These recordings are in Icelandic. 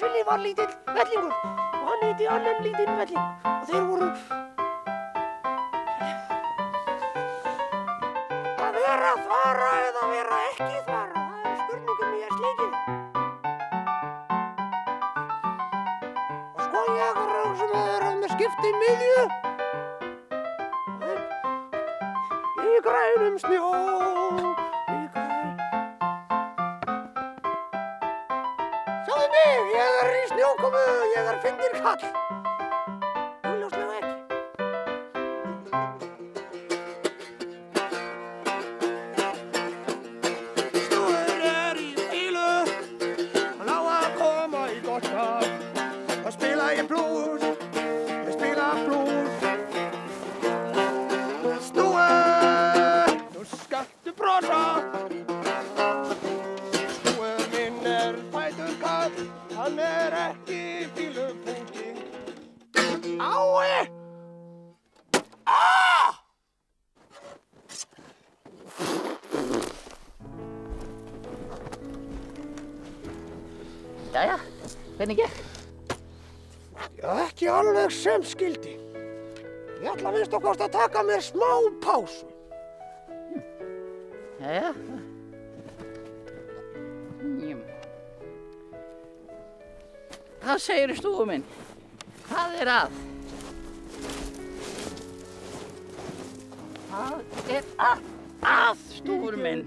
sinni var lítill vellingur og hann hitti annan lítinn velling og þeir voru að vera þvara eða vera ekki þvara, það spurningum í leikinn. Og sko ég sem vera með skipti miðju í grænum snjó. Sjáðu mig, ég í snjókomu, ég fyndinn kall. Augljóslega ekki. Snúður í fílu, hann á að koma í gott skap. Þá spila ég blús, ég spila blús. Snúður, nú skaltu brosa. Hann ekki fílupúki. Ái! Jæja, hvernig gekk? Já, ekki alveg sem skildi. Ég ætla að minnsta kosti að taka mér smá pásu. Jæja. Hvað segirðu, stúfur minn? Hvað að? Hvað að, stúfur minn?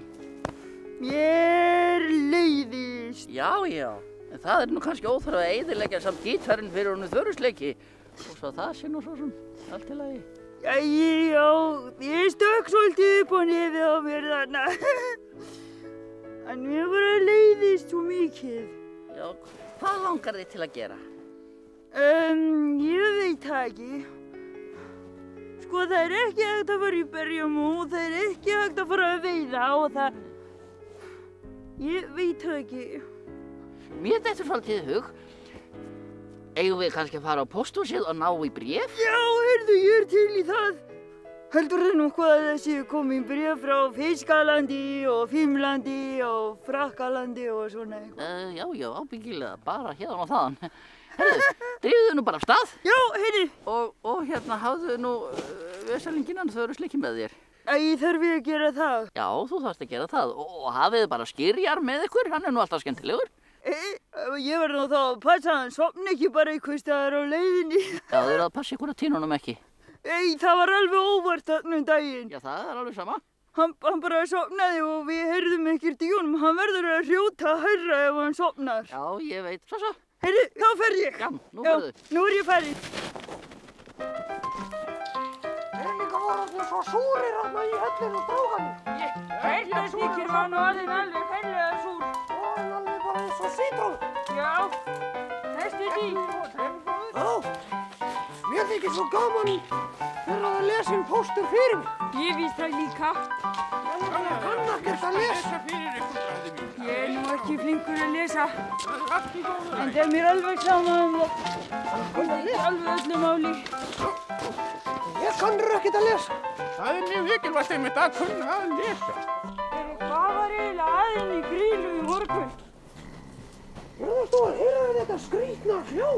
Mér leiðist. Já, en það nú kannski óþarf að eyðileggja samt gítarinn fyrir honum þörfusleiki. Og svo það sé nú svo sem allt í lagi. Já, ég stökk svolítið upp á nefið á mér þarna. En mér bara leiðist svo mikið. Já, hvað langar þig til að gera? Ég veit það ekki. Sko, það ekki hægt að fara í berjamó, það ekki hægt að fara að veiða og það... Ég veit það ekki. Mér dettur svolítið í hug. Eigum við kannski að fara á pósthúsið og ná í bréf? Já, heyrðu, ég til í það. Heldurðu nokkuð að þessi komin bréf frá Fiskalandi og Finnlandi og Frakkalandi og svona eitthvað? Já, ábyggilega, bara hérna og þaðan. Heyrðu, drífðu nú bara af stað. Já, heyrðu. Og hérna, hafðu nú vesalinginan þörfusleiki með þér. Þarf ég að gera það? Já, þú þarfst að gera það. Og hafið bara skyrjar með ykkur, hann nú alltaf skemmtilegur. Ég verð nú þá að passa að hann sofni ekki bara einhvers staðar á leiðinni. Já, þið eru að passa ykkur að tínunum ekki. Það var alveg óvart þarna daginn. Já, það alveg sama. Hann bara sofnaði og við heyrðum ekkert í honum. Hann verður að hrjóta hærra ef hann sofnar. Já, ég veit. Svo. Heyrðu, þá fer ég. Já, nú ferðu. Nú er ég farin. Þeir líka voru svo súrir þarna í hellinu strákanum. Þetta þykir hann orðinn alveg hreinlega súr. Og hann alveg bara eins og sítrón. Já, næstu því. Já, mér þykir svo gaman fyrir að lesa inn póstur fyrir mig. Ég víst það líka. Ég kann ekkert að lesa. Ég nú ekki flinkur að lesa. En það mér alveg sama það. Alveg öllu máli. Ég kann ekkert að lesa. Það mjög mikilvægt einmitt að kunna að lesa. Hvað var eiginlega aðeins í Grýlu í morgun? Heyrðu þetta skrýtna hljó?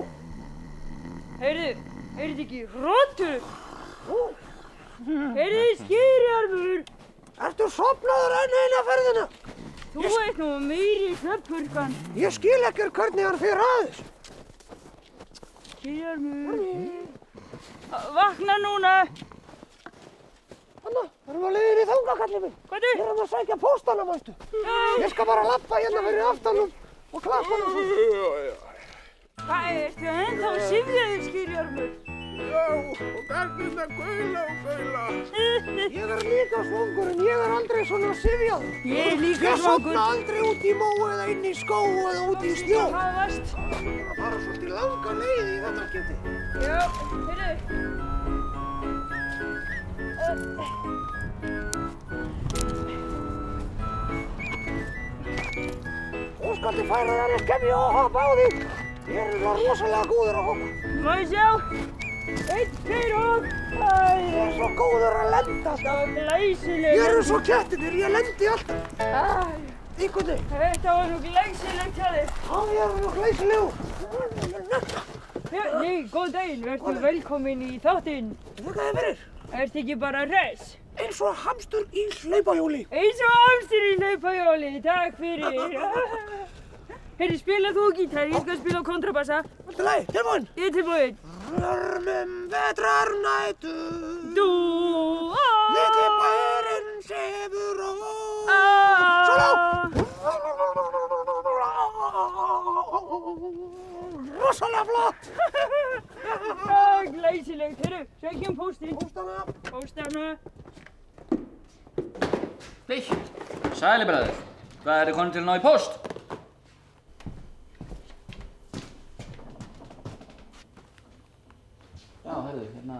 Heyrðu ekki hrotur? Heyrðu skýrjarmur? Ertu sofnaður enn eina ferðina? Þú ert nú meiri svefnpurkan. Ég skil ekki hvernig hann fer aðeins. Skýrjarmur. Vakna núna. Anna, erum við að leiðin í þangað, kallið minn. Hvað Ég að sækja póstana, mæstu. Ég skal bara labba hérna fyrir aftanum og klappa hann svo. Hvað ertu ennþá syfjaður, skýrjarmur? Já, og garnirna gaula og gaula. Ég líka svangur en ég aldrei svona syfjaður. Ég líka Ég svangur. sofna aldrei út í mó eða inn í skó eða út í snjó. Hvað varst? Það fara svolítið langa leið í þetta skipti. Já, heyrðu. Þú skaldi færa þær að skemja og hoppa á því. Ég rosalega góður að hoppa. Má ég sjá? 1, 2 og... Ég svo góður að lenda alltaf. Það var glæsilegt. Ég svo kettinir, ég lendi alltaf. Í hvernig? Þetta var nú glæsilegt hjá þér. Já, ég nú glæsilegur. Nei, góð daginn, verður velkomin í þáttinn. Þakka þér fyrir. Ertu ekki bara hress? Eins og hamstur í hlaupahjóli. Eins og hamstur í hlaupahjóli, takk fyrir. Heyrðu, spila þú gítar, ég skal spila á kontrabassa. Allt í lagi, tilbúinn. Ég er tilbúinn. Örmum vetrarnætu. Þú, Litli bærinn sefur ró. Rosalega flott! Glæsilegt. Heyrðu, svekkjum póstinn. Póstana. Blík, sæli bræður. Hvað er þið komin til að ná í póst? Já, heyrðu, hérna,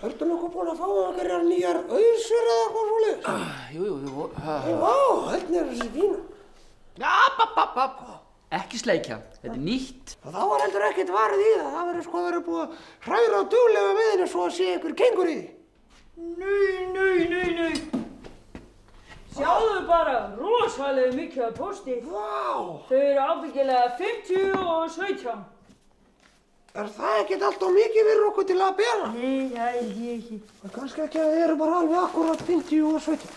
Ertu nokkuð búinn að fá einhverjar nýjar ausur eða eitthvað svoleiðis? Jú, Vá, hérna er þessi fína. Ekki sleikja, þetta er nýtt. Þá var heldur ekkert varið í það. Það verður verið búið að hræra á duglega með henni svo að sé einhver gengur í því. Nei. Sjáðu bara, rosalega mikið af pósti. Vá! Þau eru ábyggilega 50 og 17. Er það ekkert allt of mikið fyrir okkur til að bera? Nei, það held ég ekki. Kannski ekki að þið eru bara alveg akkúrat 50 og 17.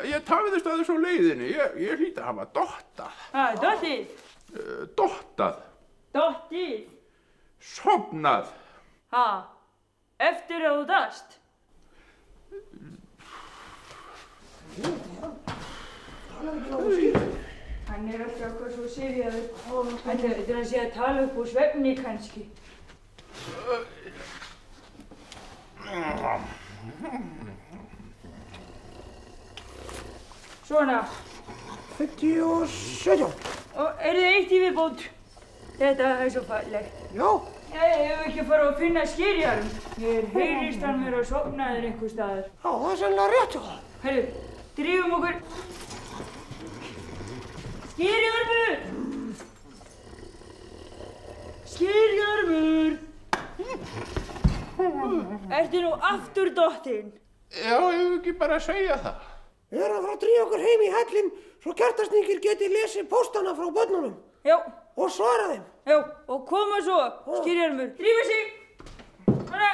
Ég tafðist að þessu á leiðinni. Ég hlýt að hafa dottað. Dottið. Dottað. Dottið. Sofnað. Eftir að þú dast. Hann er alltaf eitthvað svo syfjaður. Þetta er að segja að tala upp úr svefni kannski. Svona. 50 og 17. Og þið eitt í viðbót? Þetta er svo fallegt. Já. Ég hef ekki farið að finna skýrjarm. Mér heyrist hann vera sofnaður einhver staðar. Já, það er sennilega rétt hjá það. Heyrðu, drífum okkur. Skýrjarmur! Skýrjarmur! Ertu nú aftur dottinn? Já, ég hef ekki bara að segja það. Við erum að fara að drífa okkur heim í hellinn svo Kjartansníkir geti lesið póstana frá börnunum. Já. Og svara þeim. Já, og koma svo, skýrjarmur. Drífa sig! Svona,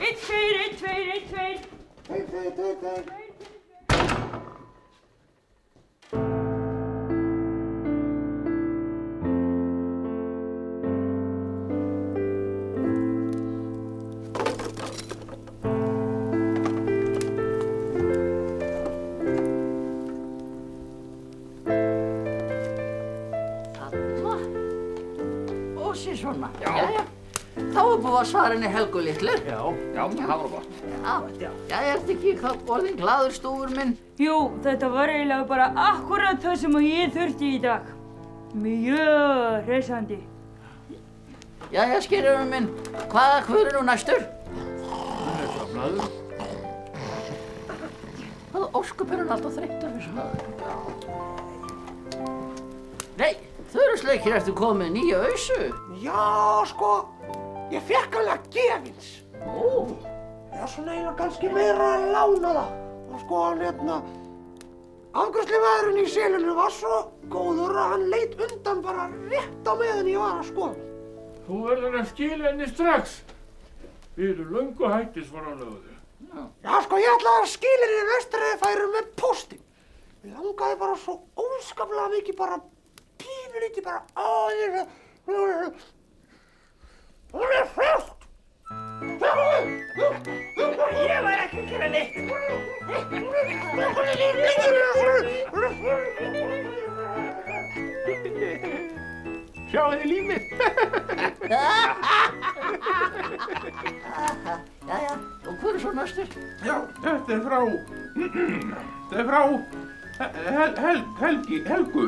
1, 2, 1, 2, 1, 2. 1, 2, 1, 2. Svona. Jæja. Þá er búið að svara henni Helgu litlu. Já, það var gott. Já, ertu ekki orðinn glaður stúfur minn? Jú, þetta var eiginlega bara akkúrat það sem ég þurfti í dag. Mjög hressandi. Jæja, skýrjarmur minn, hvaða hver er nú næstur? Hann er sofnaður. Hvaða ósköp er hann alltaf þreyttur þessu? Nei, Þurusleikir, ertu komið nýja ausu? Já, sko, ég fekk alveg gefins. Ó. Já, svona eiginlega kannski meira að lána það. Og sko, hann afgreiðslumaðurinn í selinu var svo góður að hann leit undan bara rétt á meðan ég var að skoða. Þú verður að skila henni strax. Við erum löngu hættis forálögðu. Já, sko, ég ætlaði að skila henni vestrið færu með póstinn. Mér langaði bara svo óskaplega mikið bara pínulítið bara hún er frátt! Ég var ekki að gera neitt! Sjáu þið lífið. Jæja, og hver er svo næstur? Já, þetta er frá Helgu.